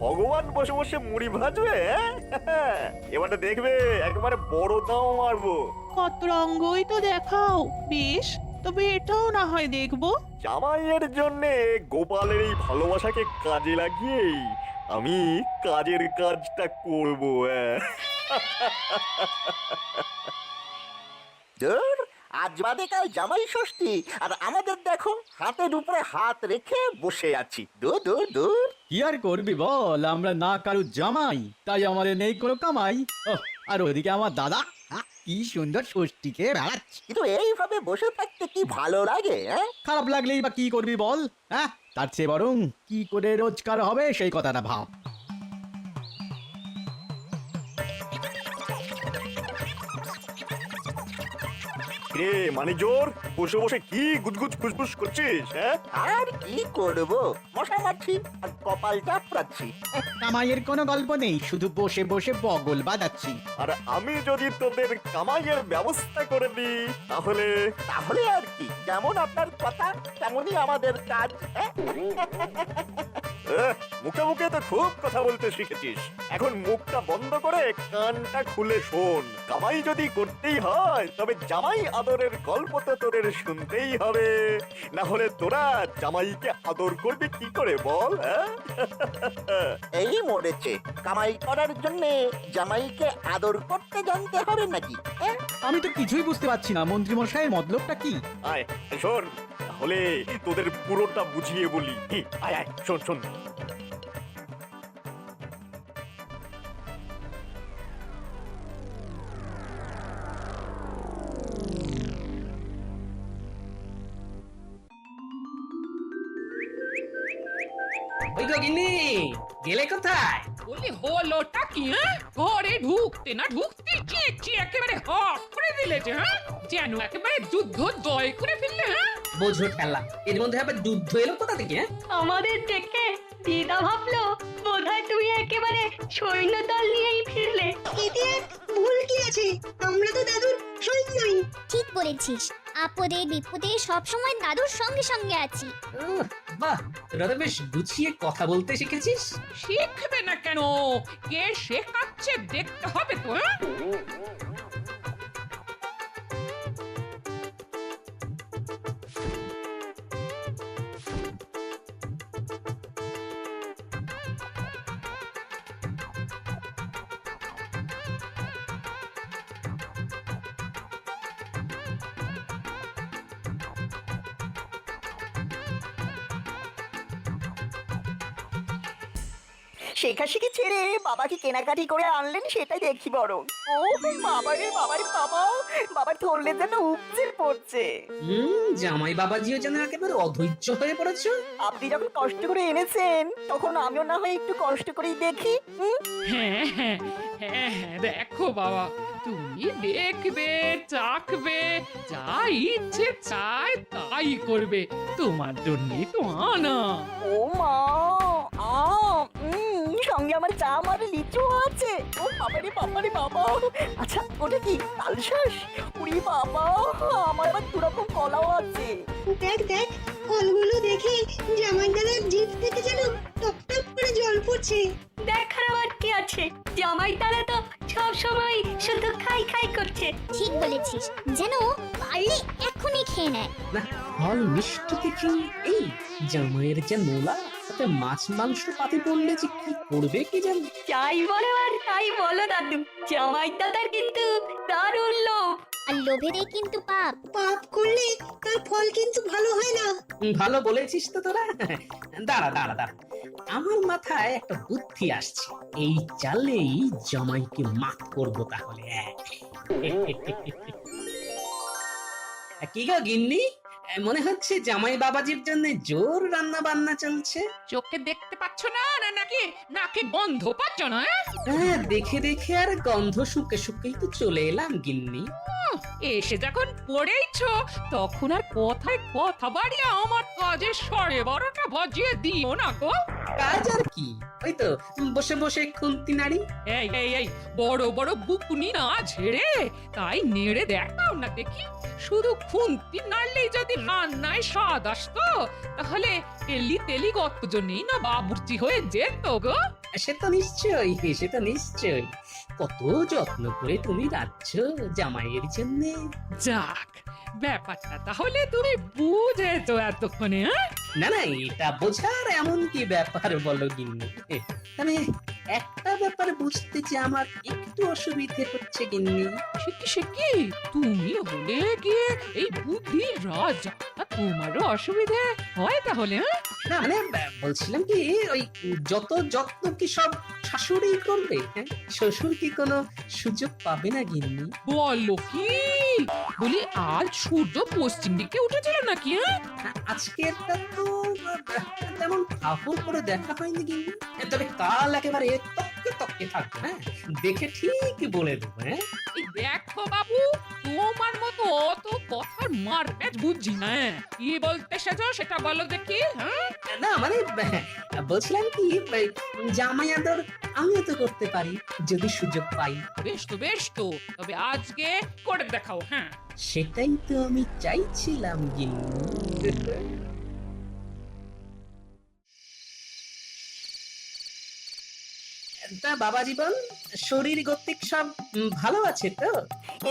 ভগবান বসে বসে মুড়ি ভাজবে? হ্যাঁ? এবারে দেখবে একেবারে বড় দাও মারবো। কত রঙ্গই তো দেখাও, বেশ, তবে এটাও না হয় দেখবো। জামাইয়ের জন্য গোপালের এই ভালোবাসাকে কাজে লাগিয়েই আমি কাজের কাজটা করবো। ধুর, আজ বাদে কাল জামাই ষষ্ঠী আর আমাদের দেখো হাতের উপরে হাত রেখে বসে আছি। দূর দূর দূর। কি আর করবি বল, আমরা না কারু জামাই, তাই আমাদের নেই কোনো কামাই। আর ওদিকে আমার দাদা কি সুন্দর ষষ্ঠীকে বেড়াচ্ছে। কিন্তু এইভাবে বসে থাকতে কি ভালো লাগে? খারাপ লাগলেই বা কি করবি বল? হ্যাঁ, তার চেয়ে বরং কি করে রোজগার হবে সেই কথাটা ভাব। রে মানে জোর বসে বসে কি গুজগুজ ফুসফুস করছিস? হ্যাঁ, আর কি করব, মশা মারছি আর কপাল চাপড়াচ্ছি। কামাইয়ের কোনো গল্প নেই, শুধু বসে বসে বগল বাজাচ্ছি। আর আমি যদি তোদের কামাইয়ের ব্যবস্থা করে দিই তাহলে? তাহলে আর কি, যেমন আপনার কথা তেমনই আমাদের কাজ। মুখে মুখে তো খুব কথা বলতে শিখেছিস, এখন মুখটা বন্ধ করে কানটা খুলে শোন। কামাই যদি করতেই হয় তবে জামাই আদরের গল্প তো তোদের শুনতেই হবে, না হলে তোরা জামাইকে আদর করবি কি করে বল? এই মরেছে, কামাই করার জন্য জামাইকে আদর করতে জানতে হবে নাকি? আমি তো কিছুই বুঝতে পারছি না মন্ত্রী মশাইয়ের মতলবটা কি। আয় শোন, তাহলে তোদের পুরোটা বুঝিয়ে বলি। আয় আয় শোন শোন। ওই গো গিন্নি, গেলে কোথায়? বলি হলোটা কি? হ্যাঁ, ঘরে ঢুকতে না ঢুকতে চেঁচিয়ে একেবারে হক করে দিলে যে, হ্যাঁ, যেন একেবারে যুদ্ধ জয় করে ফেললে। হ্যাঁ, বোঝো ঠেলা, এর মধ্যে আবার যুদ্ধ এলো কোথা থেকে? আমাদের দেখে দিদা ভাবলো বোধহয় তুমি একেবারে সৈন্যদল নিয়েই ফিরলে। এতে আর ভুল কি আছে? আমরা তো দাদুর সৈন্যই। ঠিক বলেছিস, আপদে বিপদে সবসময় দাদুর সঙ্গে সঙ্গে আছি। বাহ, তোরা তো বেশ গুছিয়ে কথা বলতে শিখেছিস। শিখবে না কেন? কে শেখাচ্ছে দেখতে হবে তো। হ্যাঁ, শেখাশেখি ছেড়ে বাবাকে কেনাকাটি করে আনলেন সেটাই দেখি বরং। ও বাবারে বাবারে বাবা, বাবার ধরলে যেন উপচে পড়ছে। জামাই বাবাজিও যেন একেবারে অধৈর্য হয়ে পড়েছে। আপনি যখন কষ্ট করে এনেছেন তখন আমিও না হয় একটু কষ্ট করেই দেখি। হ্যাঁ হ্যাঁ হ্যাঁ হ্যাঁ, দেখো বাবা, তুমি দেখবে চাখবে, যা ইচ্ছে চায় তাই করবে, তোমার জন্যই তো আনা। ও মা, সঙ্গে আমার চা আমার লিচু আছে। ও বাবারে বাবারে বাবা, আচ্ছা ওটা কি তালশাঁস? উড়ি বাবা, আমার আবার দুরকম কলাও আছে। দেখ দেখ, ফলগুলো দেখে জামাই দাদার জিভ থেকে যেন টপ টপ করে জল পড়ছে। দেখার আবার কি আছে, জামাই তারা তো সব সময় শুধু খাই খাই করছে। ঠিক বলেছিস, যেন পারলে এখনই খেয়ে নেয়। না, ফল মিষ্টি দেখি এই জামাইয়ের যে নোলা, তাতে মাছ মাংস পাতে পড়লে যে কি করবে কি জানি। যাই বলো আর তাই বলো দাদু, জামাই দাদার কিন্তু দারুণ লোভ। আর লোভেরই কিন্তু পাপ। পাপ করলে তার ফল কিন্তু ভালো হয় না। ভালো বলেছিস তো তোরা। দাঁড়া দাঁড়া দাঁড়া, আমার মাথায় একটা বুদ্ধি আসছে। এই চালেই জামাইকে মাত করবো তাহলে। কি গো গিন্নি, মনে হচ্ছে জামাই বাবাজির জন্য জোর রান্না বান্না চলছে। চোখে দেখতে পাচ্ছ না, না নাকি নাকি গন্ধ পাচ্ছ না? হ্যাঁ, দেখে দেখে আর গন্ধ শুকে শুকেই তো চলে এলাম গিন্নি। এসে যখন পড়েইছ তখন আর কথায় কথা বাড়িয়ে আমার কাজে সরে বড়টা বাজিয়ে দিও না গো। কাজ আর কি, ওই তো বসে বসে খুন্তি নাড়ি। এই এই এই, বড় বড় বুকুনি না ঝেড়ে তাই নেড়ে দেখাও না দেখি। শুধু খুন্তি নাড়লেই যদি রান্নায় স্বাদ আসতো তাহলে তেলি তেলি কতজনই না বাবুর্চি হয়ে যেত গো। সে তো নিশ্চয়ই, সে তো নিশ্চয়ই। কত যত্ন করে তুমি রাখছ জামাইয়ের জন্য। যাক, ব্যাপারটা তাহলে তুমি বুঝেছো এতক্ষণে, হ্যাঁ? না না, এটা বোঝার এমন কি ব্যাপার বলো গিন্নি। তবে একটা ব্যাপার বুঝতে যে আমার একটু অসুবিধে হচ্ছে গিন্নি। সে কি তুমি হলে গিয়ে এই বুদ্ধির রাজা, আর তোমারও অসুবিধে হয় তাহলে, হ্যাঁ? না মানে বলছিলাম কি, ওই যত যত্ন কি সব শাশুড়ি করবে? হ্যাঁ? শ্বশুর কি কোনো সুযোগ পাবে না গিন্নি? বলো কি, বলি আজ সূর্য পশ্চিম দিকে উঠেছিল নাকি, হ্যাঁ? আজকেরটা তো তেমন কাপড় করে দেখা হয়নি গিন্নি। তবে কাল একেবারে তককে তককে থাকবে, হ্যাঁ? দেখে ঠিক বলে দেবো। হ্যাঁ, এই দেখো বাবু, তোমার মতো অত কথার মার প্যাচ বুঝছি না, হ্যাঁ? কি বলতে এসেছো সেটা বলো দেখি, হ্যাঁ? না মানে বলছিলাম কি, জামাই আদর আমিও তো করতে পারি যদি সুযোগ পাই। বেশ তো, তবে আজকে করে দেখাও, হ্যাঁ? সেটাই তো আমি চাইছিলাম গিন্নি। তা বাবা জীবন, শরীর গতিক সব ভালো আছে তো?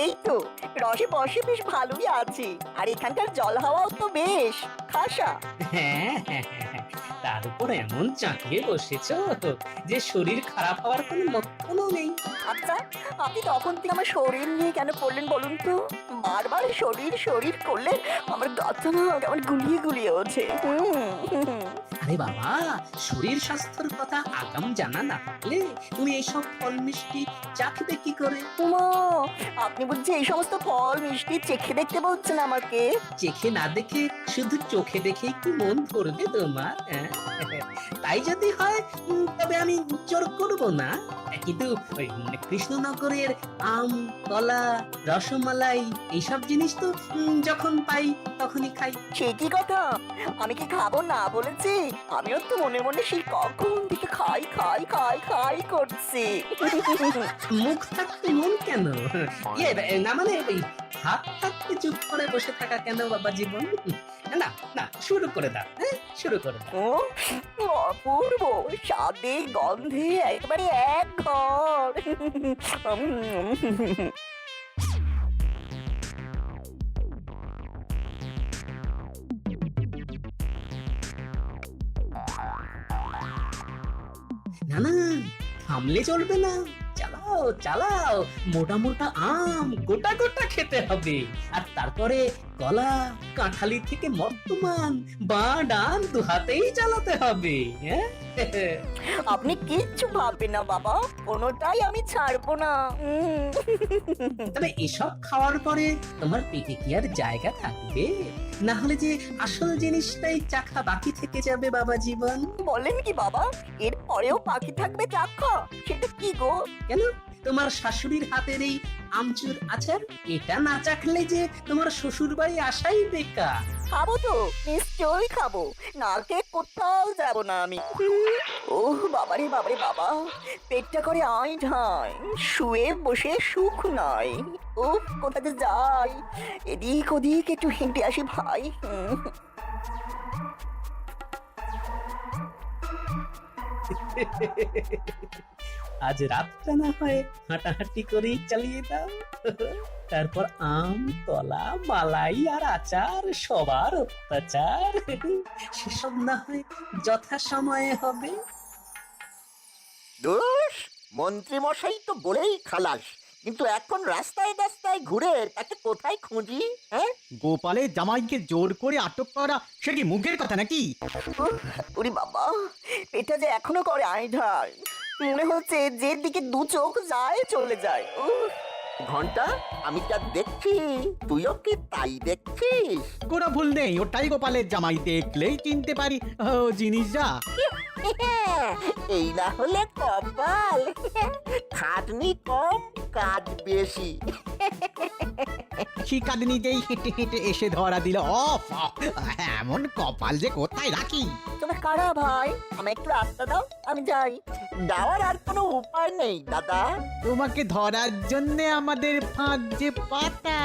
এই তো রসে বসে বেশ ভালোই আছে, আর এখানকার জল হাওয়াও তো বেশ খাসা। হ্যাঁ হ্যাঁ হ্যাঁ হ্যাঁ। তার উপর এমন চাকিয়ে বসেছ যে শরীর খারাপ হওয়ার কোনো লক্ষণও নেই। আচ্ছা, আপনি তখন থেকে আমার শরীর নিয়ে কেন পড়লেন বলুন তো? বারবার শরীর শরীর করলে আমার গাটা না কেমন গুলিয়ে গুলিয়ে ওঠে। আরে বাবা, শরীর স্বাস্থ্যের কথা আগাম জানা না থাকলে তুমি এইসব ফল মিষ্টি চাখবে কি করে? উমা, আপনি বুঝছি এই সমস্ত ফল মিষ্টি চেখে দেখতে বলছেন আমাকে? চেখে না দেখে শুধু চোখে দেখেই কি মন ধরবে তোমার? হ্যাঁ? তাই যদি হয় তবে আমি জোর করব না, কিন্তু ওই কৃষ্ণনগরের আম, কলা, রসমালাই এইসব জিনিস তো যখন পাই তখনই খাই। সে কি কথা, আমি কি খাবো না বলেছি? আমিও তো মনে মনে সেই কখন থেকে খাই খাই খাই খাই করছি। মুখ থাকতে মন কেন? ইয়ে না মানে ওই হাত থাকতে চুপ করে বসে থাকা কেন বাবা জীবন? না না, শুরু করে দাও, হ্যাঁ শুরু করে দাও। ও অপূর্ব স্বাদে গন্ধে একেবারে এক ঘর। না না, থামলে চলবে না, চালাও চালাও। মোটা মোটা আম গোটা গোটা খেতে হবে, আর তারপরে কলা, কাঁঠালি থেকে মর্তমান বা ডান দু হাতেই চালাতে হবে। হ্যাঁ, আপনি কিচ্ছু ভাববেন না বাবা, কোনোটাই আমি ছাড়বো না। তবে এসব খাওয়ার পরে তোমার পেটে কি আর জায়গা থাকবে? না হলে যে আসল জিনিসটাই চাখা বাকি থেকে যাবে বাবা জীবন। বলেন কি বাবা, এর পরেও বাকি থাকবে চাক্ষা? সেটা কি গো? কেন, তোমার শাশুড়ির হাতের এই আমচুর আচার, এটা না চাখলে যে তোমার শ্বশুর বাড়ি আসাই বেকার। খাবো তো, নিশ্চয়ই খাবো, না খেয়ে কোথাও যাবো না আমি। ওহ বাবারে বাবারে বাবা, পেটটা করে আই ঢাই, শুয়ে বসে সুখ নয়। ও কোথাতে যাই, এদিক ওদিক একটু হেঁটে আসি ভাই। আজ রাতটা না হয় হাঁটাহাঁটি করেই চালিয়ে দাও। তারপর আম, কলা, মালাই আর আচার সবার অত্যাচার সেসব না হয় যথা সময়ে হবে। দোষ মন্ত্রী মশাই তো বলেই খালাস, কিন্তু এখন রাস্তায় রাস্তায় ঘুরে তাকে কোথায় খুঁজি? হ্যাঁ, গোপালের জামাইকে জোর করে আটক করা সে কি মুখের কথা নাকি? ওরে বাবা, পেটটা যে এখনো করে আই ঢাই, মনে হচ্ছে যে দিকে দু চোখ যায় চলে যায়। ঘন্টা, আমি যা দেখছি তুইও কি তাই দেখছিস? কোনো ভুল নেই, ওটাই গোপালের জামাই, দেখলেই চিনতে পারি ও জিনিস যা। এই না হলে কপাল, খাটনি কম কাজ বেশি। শিকাদিনীতেই হেঁটে হেঁটে এসে ধরা দিল। অফ, এমন কপাল যে কোথায় রাখি? তোমার কারা ভাই, আমি একটু রাস্তা দাও, আমি যাই। যাওয়ার আর কোনো উপায় নেই দাদা। তোমাকে ধরার জন্য আমাদের ফাঁদ যে পাতা।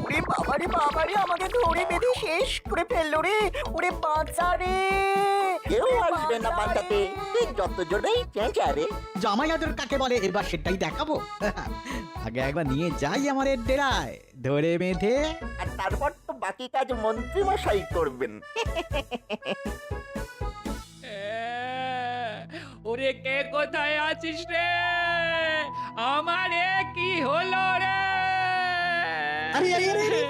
ওরে বাবারে বাবারে, আমাকে ধরে বেঁধে শেষ করে ফেললো রে। ওরে বাঁচা রে, কেউ আসবে না বাঁচাতে, তুই যত জোরেই চেঁচারে। জামাই আদর কাকে বলে এবার সেটাই দেখাবো। আগে একবার নিয়ে যাই আমার ডেরায়, ধরে বেঁধে। আর তারপর তো বাকি কাজ মন্ত্রী মশাই করবেন। ওরে কে কোথায় আছিস রে? আমারে কি হলো রে? আরে আরে আরে আরে,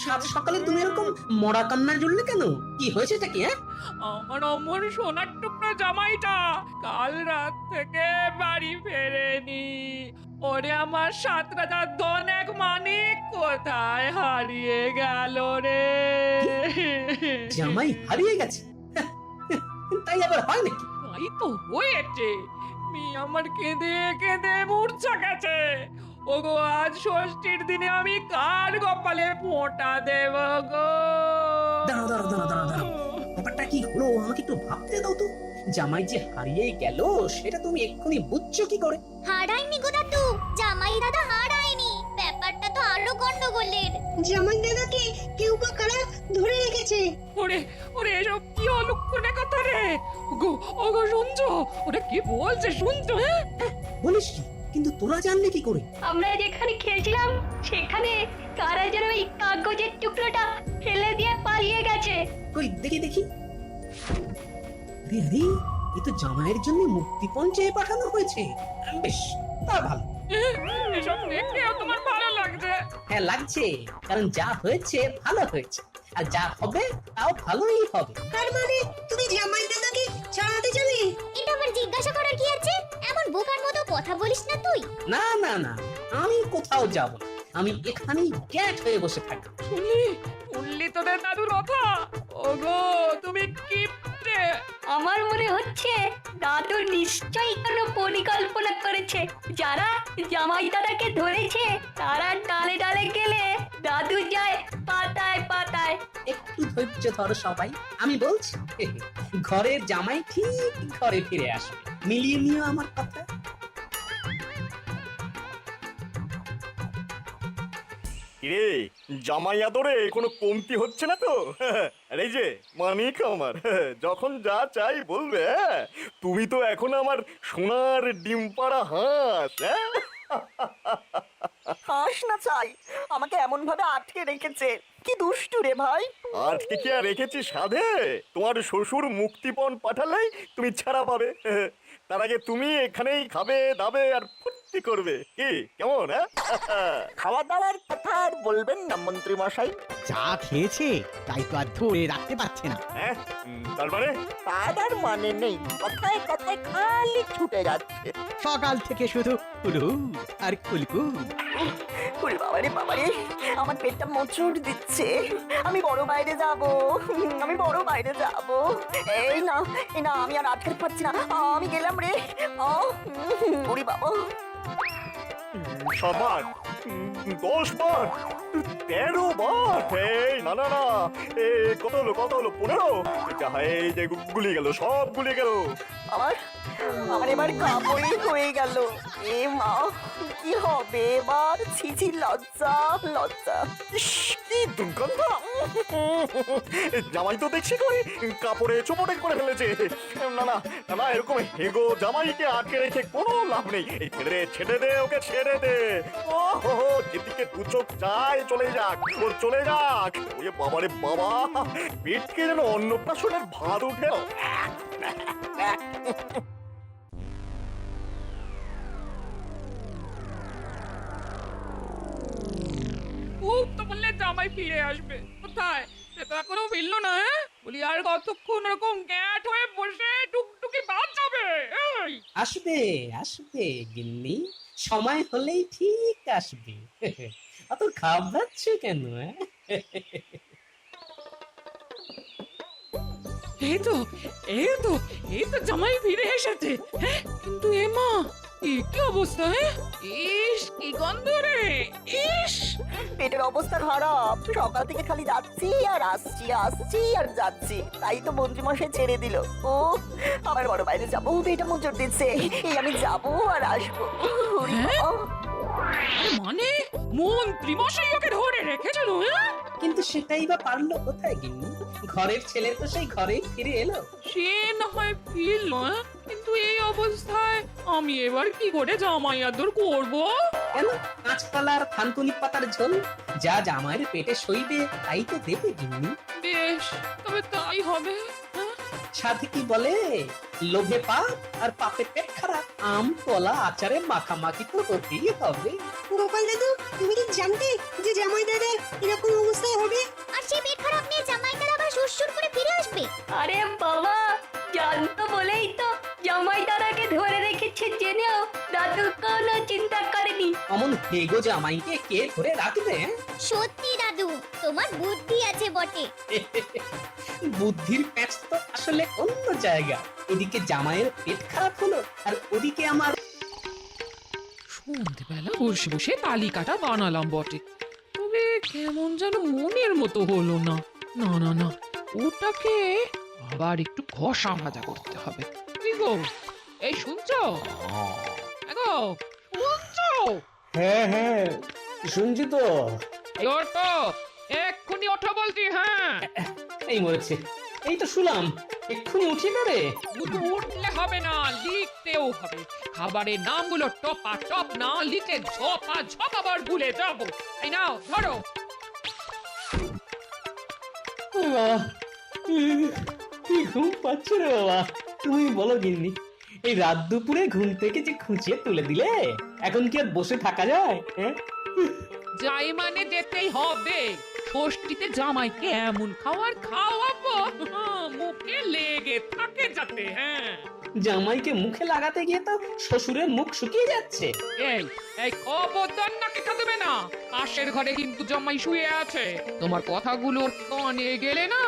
সাত সকালে তুমি এরকম মরা কান্নায় জ্বললে কেন? কি হয়েছেটা কি? হ্যাঁ, আমার অমর সোনার টুকরো জামাইটা কাল রাত থেকে বাড়ি ফেরেনি। ওরে আমার 7 রাজার ধন এক মানিক কোথায় হারিয়ে গেল রে? জামাই হারিয়ে গেছে? তাই আবার হয় নাকি? তাই তো হয়েছে। আমার কেঁদে কেঁদে মূর্ছা গেছে। ওগো আজ ষষ্ঠীর দিনে আমি কার কপালে ফোঁটা দেব গো? দাঁড়াও দাঁড়াও দাঁড়াও দাঁড়াও দাঁড়াও, ব্যাপারটা কি হলো আমাকে একটু ভাবতে দাও তো। জামাই যে হারিয়ে গেল সেটা তুমি এক্ষুনি বুঝছো কি করে? হারায়নি গো দাদু, জামাই দাদা হারায়নি। ব্যাপারটা তো আরো গন্ডগোলের। জামাই দাদাকে কেউ বা কারা ধরে রেখেছে। ওরে ওরে এসব কি অলক্ষণে কথা রে? ওগো ওগো শুনছো? ওরে কি বলছে শুনছো? হ্যাঁ বলিস কি? কিন্তু তোরা জানলে কি করে? আমরা যেখানে খেলছিলাম সেখানে কারা যেন এই কাগজের টুকরোটা ফেলে দিয়ে পালিয়ে গেছে। কই দেখি দেখি। আরে আরে, এ তো জামাইয়ের জন্য মুক্তিপণ চেয়ে পাঠানো হয়েছে। বেশ, তা ভালো। এসব দেখেও তোমার ভালো লাগছে? হ্যাঁ লাগছে, কারণ যা হয়েছে ভালো হয়েছে, আর যা হবে তাও ভালোই হবে। তার মানে তুমি জামাই দাদাকে ছাড়াতে যাবে? এটা আবার জিজ্ঞাসা করার কি আছে? এমন বোকার মতো কথা বলিস না তুই। না না না, আমি কোথাও যাব না, আমি এখানেই গ্যাট হয়ে বসে থাকবো। শুনলি শুনলি তোদের দাদুর কথা? ওগো তুমি কিপটে। আমার মনে হচ্ছে দাদু নিশ্চয়ই কোনো পরিকল্পনা করেছে। যারা জামাই দাদাকে ধরেছে তারা ডালে ডালে গেলে দাদু যায় পাতায় পাতায়। একটু ধৈর্য ধরো সবাই, আমি বলছি। ঘরের জামাই ঠিক ঘরে ফিরে আসবে, মিলিয়ে নিও আমার কথা। কিরে, জামাই আদরে কোনো কমতি হচ্ছে না তো? আর এই যে মানিক আমার, যখন যা চাই বলবে। হ্যাঁ? তুমি তো এখন আমার সোনার ডিম পাড়া হাঁস। হ্যাঁ? হাস না চাই, আমাকে এমন ভাবে আটকে রেখেছে। কি দুষ্টু রে ভাই। আজকে কি আর রেখেছি সাধে? তোমার শ্বশুর মুক্তিপণ পাঠালেই তুমি ছাড়া পাবে। তার আগে তুমি এখানেই খাবে দাবে আর ফুর্তি করবে। কি কেমন? হ্যাঁ, খাওয়া দাওয়ার কথা আর বলবেন না মন্ত্রী মশাই। যা খেয়েছে তাই তো আর ধরে রাখতে পারছে না। হ্যাঁ, তার মানে তার আর মানে নেই, কথায় কথায় খালি ছুটে যাচ্ছে। সকাল থেকে শুধু কুলু আর কুলকুল। ওরে বাবারে বাবারে, আমার পেটটা মোচড় দিচ্ছে। আমি বড় বাইরে যাব, আমি বড় বাইরে যাব। এই না এই না, আমি আর আটকাতে পারছি না। আমি গেলাম রে। ওরে বাবা, 7 বার, 10 বার, 13 বার। এই না না না, কত হলো 15? এই যে গুলি গেল, সব গুলি গেল। আমার আমার এবার কাপড়ই হয়ে গেল। এ মা, কি হবে এবার? ছিছি, লজ্জা লজ্জা। ইস, কি দুর্গন্ধ! জামাই তো দেখছি করে কাপড়ে চোপটে করে ফেলেছে। না না না না, এরকম হেগো জামাইকে আটকে রেখে কোনো লাভ নেই। এই ছেড়ে দে ওকে, ছেড়ে দে। ও হো হো, যেদিকে দু চোখ চায় চলে যাক, ওর চলে যাক। ওরে বাবারে বাবা, পেটকে যেন অন্নপ্রাশনের ভাত উঠে। খুব তো বললে জামাই ফিরে আসবে, কোথায় সে তো এখনো ফিরলো না। হ্যাঁ বলি আর কতক্ষণ এরকম গ্যাট হয়ে বসে টুকটুকি বাজাবে? এই আসবে আসবে গিন্নি, সময় হলেই ঠিক আসবে। অত ঘাবড়াচ্ছ কেন? এই তো এই তো এই তো জামাই ফিরে এসেছে। হ্যাঁ কিন্তু এমা, কি অবস্থা? হ্যাঁ, ইস কি গন্ধ রে! ইস, পেটের অবস্থা খারাপ। সকাল থেকে খালি যাচ্ছি আর আসছি, আসছি আর যাচ্ছি। তাই তো মন্ত্রী মশাই ছেড়ে দিল। ও, আমার বড় বাইরে যাবো, পেটটা মোচড় দিচ্ছে। এই আমি যাবো আর আসবো। ওরে বাবা। মানে মন্ত্রী মশাই ওকে ধরে রেখেছিল? হ্যাঁ কিন্তু সেটাই বা পারলো কোথায় গিন্নি? ঘরের ছেলে তো সেই ঘরেই ফিরে এলো। সে না হয় ফিরল, কিন্তু এই অবস্থায় আমি এবার কি করে জামাই আদর করবো? কেন? কাঁচকলার থানকুনি পাতার ঝোল যা জামাইয়ের পেটে সইবে তাই তো দেবে গিন্নি। বেশ, তবে তাই হবে। সাথে কি বলে, লোভে পাপ আর পাপে পেট খারাপ। আম কলা আচারে মাখামাখি তো হতেই হবে। গোপাল দাদু, তুমি কি জানতে যে জামাই দাদার এরকম অবস্থা হবে? আর সেই পেট খারাপ নিয়ে জামাইদার আবার সুরসুর করে ফিরে আসবে। আরে বাবা, জানতো বলেই তো জামাই দাদাকে ধরে রেখেছে জেনেও দাদু কোনো চিন্তা করেনি। অমন হেগো জামাইকে কে ধরে রাখবে? সত্যি দাদু, তোমার বুদ্ধি আছে বটে। বুদ্ধির প্যাচ তো আসলে অন্য জায়গা। এদিকে জামাইয়ের পেট খারাপ হলো, আর ওদিকে আমার সন্ধ্যেবেলা বসে বসে তালিকাটা বানালাম বটে, তবে কেমন যেন মনের মতো হলো না। না না না, ওটাকে আবার একটু ঘষা ভাজা করতে হবে। কি গো, এই শুনছো? এগো, শুনছো? হ্যাঁ হ্যাঁ শুনছি তো। এই ওঠো, এক্ষুনি ওঠো বলছি। হ্যাঁ, এই মরেছে, এই তো শুনলাম, এক্ষুনি উঠি না রে। শুধু উঠলে হবে না, লিখতেও হবে। খাবারের নামগুলো টপা টপ না লিখে ঝপা ঝপ আবার ভুলে যাবো। এই নাও ধরো। ওরে বাবা, কি ঘুম পাচ্ছে রে বাবা। তুমি বলো গিন্নি, এই রাত দুপুরে ঘুম থেকে যে খুঁচিয়ে তুলে দিলে, এখন কি আর বসে থাকা যায়? হ্যাঁ, যাই মানে যেতেই হবে। ষষ্ঠীতে জামাইকে এমন খাবার খাওয়াবো মুখে লেগে থাকে যাতে। হ্যাঁ, জামাইকে মুখে লাগাতে গিয়ে তো শ্বশুরের মুখ শুকিয়ে যাচ্ছে। এই এই খবরদার নাকে দেবে না। পাশের ঘরে কিন্তু জামাই শুয়ে আছে। তোমার কথাগুলো কানে গেলে না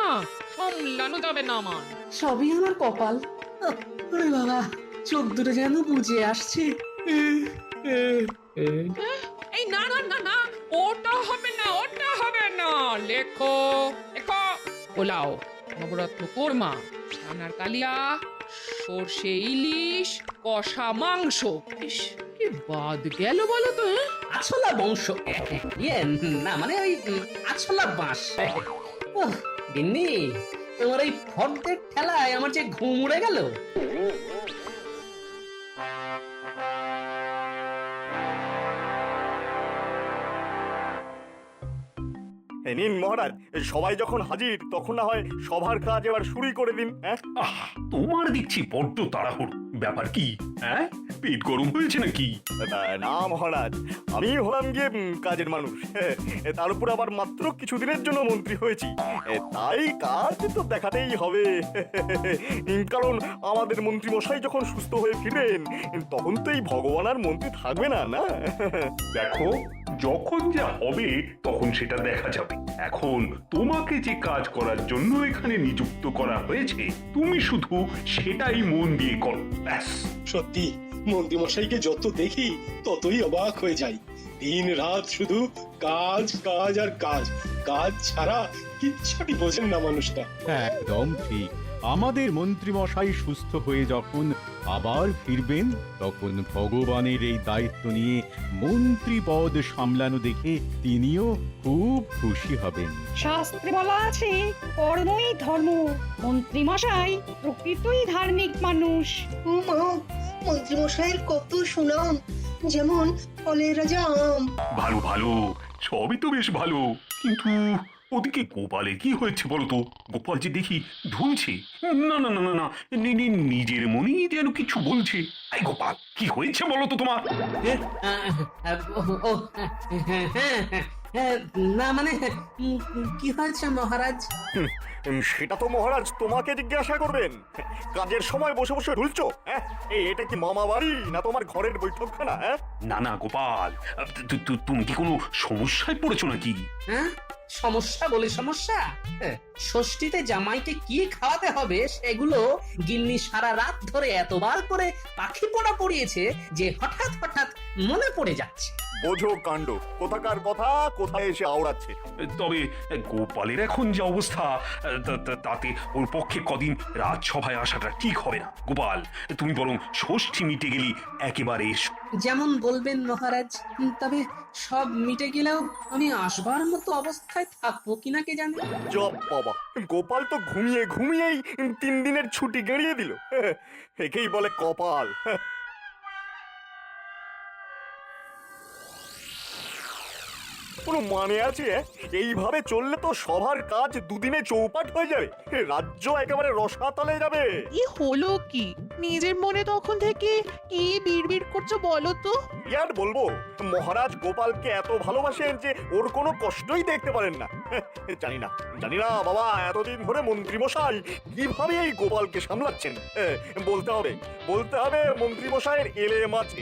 সামলানো যাবে না আমার। সবই আমার কপাল। ওরে বাবা, চোখ দুটো যেন বুঝে আসছে। এই না না না না, ওটা হবে না, ওটা হবে না। লেখো লেখো, পোলাও, নবরত্ন কোরমা, ছানার কালিয়া, সর্ষে ইলিশ, কষা মাংস। ইস, কি বাদ গেল বলো তো? আছলা বংশ, ইয়ে না মানে ওই আছলা বাঁশ। ওহ, গিন্নি, তোমার এই ফর্দের ঠেলায় আমার যে ঘুম উড়ে গেল। এ নিন মহারাজ, সবাই যখন হাজির তখন না হয় সভার কাজ এবার শুরুই করে দিন। হ্যাঁ, তোমার দেখছি বড্ড তাড়াহুড়ো। ব্যাপার কি? হ্যাঁ, পেট গরম হয়েছে নাকি? না মহারাজ, আমি হলাম গিয়ে কাজের মানুষ। তার উপর আবার মাত্র কিছুদিনের জন্য মন্ত্রী হয়েছি, তাই কাজ তো দেখাতেই হবে। কারণ আমাদের মন্ত্রী মশাই যখন সুস্থ হয়ে ফিরবেন তখন তো এই ভগবান আর মন্ত্রী থাকবে না। না দেখো, যখন যা হবে তখন সেটা দেখা যাবে। এখন তোমাকে যে কাজ করার জন্য এখানে নিযুক্ত করা হয়েছে, তুমি শুধু সেটাই মন দিয়ে করো, ব্যাস। সত্যি মন্ত্রী মশাইকে যত দেখি ততই অবাক হয়ে যাই। দিন রাত শুধু কাজ কাজ আর কাজ, কাজ ছাড়া কিচ্ছুটি বোঝেন না মানুষটা। একদম ঠিক। আমাদের মন্ত্রী মশাই সুস্থ হয়ে যখন আবার ফিরবেন তখন ভগবানের এই দায়িত্ব নিয়ে মন্ত্রী পদ সামলানো দেখে তিনিও খুব খুশি হবেন। শাস্ত্রে বলা আছে, কর্মই ধর্ম। মন্ত্রী মশাই প্রকৃতই ধার্মিক মানুষ। মন্ত্রী মশাইয়ের কত সুনাম, যেমন ফলের রাজা আম। ভালো ভালো, সবই তো বেশ ভালো, কিন্তু ওদিকে গোপালের কি হয়েছে বলতো? গোপাল যে দেখি ধুনছে। না না না না না, নিজের মনেই যেন কিছু বলছে। এই গোপাল, কি হয়েছে বলো তো তোমার? না মানে কি হয়েছে মহারাজ? সেটা তো মহারাজ তোমাকে জিজ্ঞাসা করবেন। কাজের সময় বসে বসে ঢুলছো? হ্যাঁ, এটা কি মামা বাড়ি না তোমার ঘরের বৈঠকখানা? হ্যাঁ, না না গোপাল, তুমি কি কোনো সমস্যায় পড়েছো নাকি? হ্যাঁ, সমস্যা বলে সমস্যা? ষষ্ঠীতে জামাইকে কি খাওয়াতে হবে সেগুলো গিন্নি সারা রাত ধরে এতবার করে পাখি পোড়া পড়িয়েছে যে হঠাৎ হঠাৎ মনে পড়ে যাচ্ছে। বোঝো কাণ্ড, কোথাকার কথা কোথায় এসে আওড়াচ্ছে। তবে গোপালের এখন যে অবস্থা, তাতে ওর পক্ষে কদিন রাজসভায় আসাটা ঠিক হবে না। গোপাল, তুমি বরং ষষ্ঠী মিটে গেলি একেবারে এসো। যেমন বলবেন মহারাজ। তবে সব মিটে গেলেও আমি আসবার মতো অবস্থায় থাকবো কিনা কে জানে। জব বাবা, গোপাল তো ঘুমিয়ে ঘুমিয়েই 3 দিনের ছুটি গড়িয়ে দিল। একেই বলে কপাল। কোনো মানে আছে? এইভাবে চললে তো সবার কাজ দুদিনে চৌপাট হয়ে যাবে, রাজ্য একেবারে রসাতলে যাবে। কি হলো কি? নিজের মনে তখন থেকে কি বিড়বিড় করছো বলো তো? কি আর বলবো, মহারাজ গোপালকে এত ভালোবাসেন যে ওর কোনো কষ্টই দেখতে পারেন না। জানি না বাবা, এতদিন ধরে মন্ত্রী মশাই কিভাবে এই গোপালকে সামলাচ্ছেন। বলতে হবে মন্ত্রী মশাইয়ের এলেম আছে।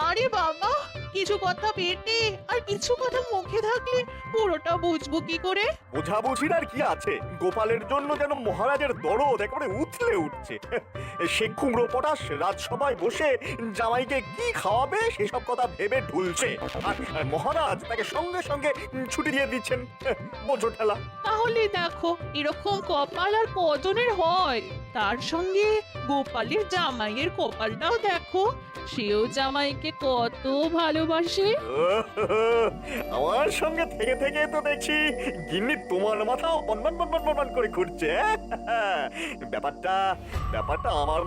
আরে বাবা, কিছু কথা পেটে আর কিছু কথা মুখে থাকলে পুরোটা বুঝবো কি করে? বোঝাবুঝির আর কি আছে, গোপালের জন্য যেন মহারাজের দরদ একেবারে উথলে উঠছে। সে কুমড়ো পটাশ রাজসভায় বসে জামাইকে কি খাওয়াবে সেসব কথা ভেবে ঢুলছে, আর মহারাজ তাকে সঙ্গে সঙ্গে ছুটি দিয়ে দিচ্ছেন। বোঝো ঠেলা। তাহলে দেখো, এরকম কপাল আর কজনের হয়? তার সঙ্গে গোপালের জামাইয়ের কপালটাও দেখো, সেও জামাইকে কত ভালোবাসে। আমার সঙ্গে থেকে থেকে তো দেখছি গিন্নি তোমার মাথা বনবন করে ঘুরছে। ব্যাপারটা আমার